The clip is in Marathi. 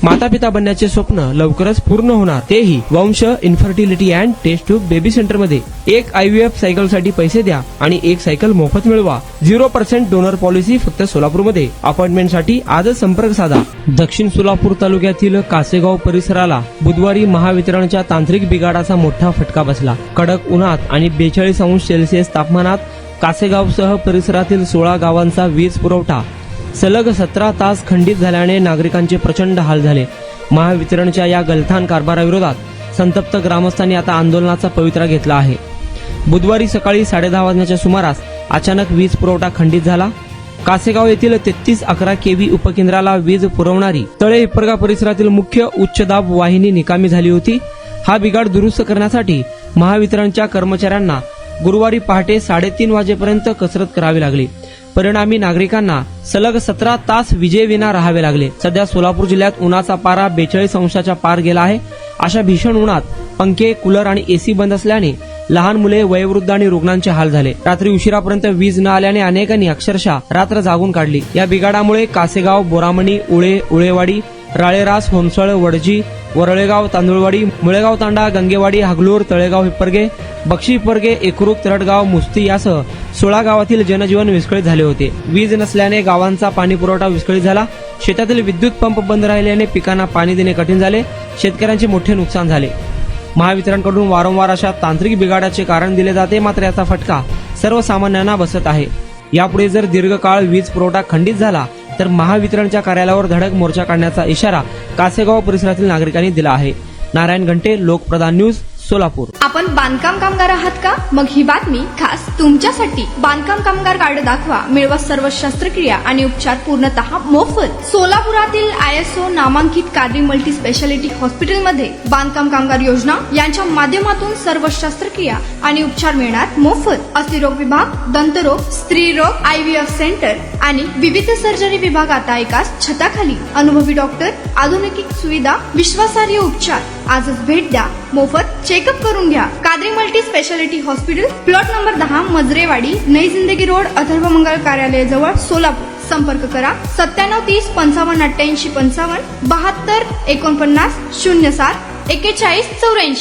माता पिता बनण्याचे स्वप्न लवकरच पूर्ण होणार, तेही Vansh infertility and test tube baby centre मध्ये। एक IVF सायकल साठी पैसे द्या आणि एक सायकल मोफत मिळवा। 0% डोनर पॉलिसी फक्त सोलापूरमध्ये। अपॉइंटमेंट साठी आजच संपर्क साधा। दक्षिण सोलापूर तालुक्यातील कासेगाव परिसराला बुधवारी महावितरणच्या तांत्रिक बिघाडाचा मोठा फटका बसला। कडक उन्हात आणि 42°C तापमानात कासेगावसह परिसरातील 16 गावांचा वीज पुरवठा सलग 17 तास खंडित झाल्याने नागरिकांचे प्रचंड हाल झाले। महावितरणच्या या गलथान कारभाराविरोधात संतप्त ग्रामस्थांनी आता आंदोलनाचा पवित्रा घेतला आहे। बुधवारी सकाळी 10:30 वाजण्याच्या सुमारास अचानक वीज पुरवठा खंडित झाला। कासेगाव येथील 3311 kV उपकेंद्राला वीज पुरवणारी तळे हिप्परगा परिसरातील मुख्य उच्च दाब वाहिनी निकामी झाली होती। हा बिघाड दुरुस्त करण्यासाठी महावितरणच्या कर्मचाऱ्यांना गुरुवारी पहाटे 3:30 वाजेपर्यंत कसरत करावी लागली। परिणामी नागरिकांना सलग 17 तास विजेविना राहावे लागले। सध्या सोलापूर जिल्ह्यात उन्हाचा पारा 42°च्या पार गेला आहे। अशा भीषण उन्हात पंखे, कूलर आणि AC बंद असल्याने लहान मुले, वयोवृद्ध आणि रुग्णांचे हाल झाले। रात्री उशिरापर्यंत वीज न आल्याने अनेकांनी अक्षरशः रात्र जागून काढली। या बिघाडामुळे कासेगाव, बोरामणी, उळे, उळेवाडी, राळेरास, होमसळ, वडजी, वरळेगाव, तांदुळवाडी, मुळेगाव तांडा, गंगेवाडी, हागलूर, तळेगाव हिप्परगे, बक्षी हिप्परगे, एकरूक, तरडगाव, मुस्ती यासह 16 गावातील जनजीवन विस्कळीत झाले होते। वीज नसल्याने गावांचा पाणी पुरवठा विस्कळीत झाला। शेतातील विद्युत पंप बंद राहिल्याने पिकांना पाणी देणे कठीण झाले। शेतकऱ्यांचे मोठे नुकसान झाले। महावितरणकडून वारंवार अशा तांत्रिक बिघाडाचे कारण दिले जाते, मात्र याचा फटका सर्वसामान्यांना बसत आहे। यापुढे जर दीर्घकाळ वीज पुरवठा खंडित झाला तर महावितरणच्या कार्यालयावर धडक मोर्चा काढण्याचा इशारा कासेगाव परिसरातील नागरिकांनी दिला आहे। नारायण घंटे, लोकप्रधान न्यूज, सोलापूर। आपण बांधकाम कामगार आहात का? मग ही बातमी खास तुमच्यासाठी। बांधकाम कामगार कार्ड दाखवा, मिळवा सर्व शस्त्रक्रिया आणि उपचार पूर्णतः मोफत। सोलापुरातील ISO नामांकित कादरी मल्टी स्पेशालिटी हॉस्पिटलमध्ये बांधकाम कामगार योजना यांच्या माध्यमातून सर्व शस्त्रक्रिया आणि उपचार मिळणार मोफत। अस्थिरोग विभाग, दंतरोग, स्त्रीरोग, IVF सेंटर आणि विविध सर्जरी विभाग आता एकाच छताखाली। अनुभवी डॉक्टर, आधुनिक सुविधा, विश्वासार्ह उपचार। आजच भेट द्या, मोफत चेकअप करून घ्या। Qadri multi speciality hospital, plot number 10, Majrewadi, नई जिंदगी रोड, अथर्व मंगल कार्यालय जवळ, सोलापूर। संपर्क करा 9730 55 88 55 72 49 07 41 84।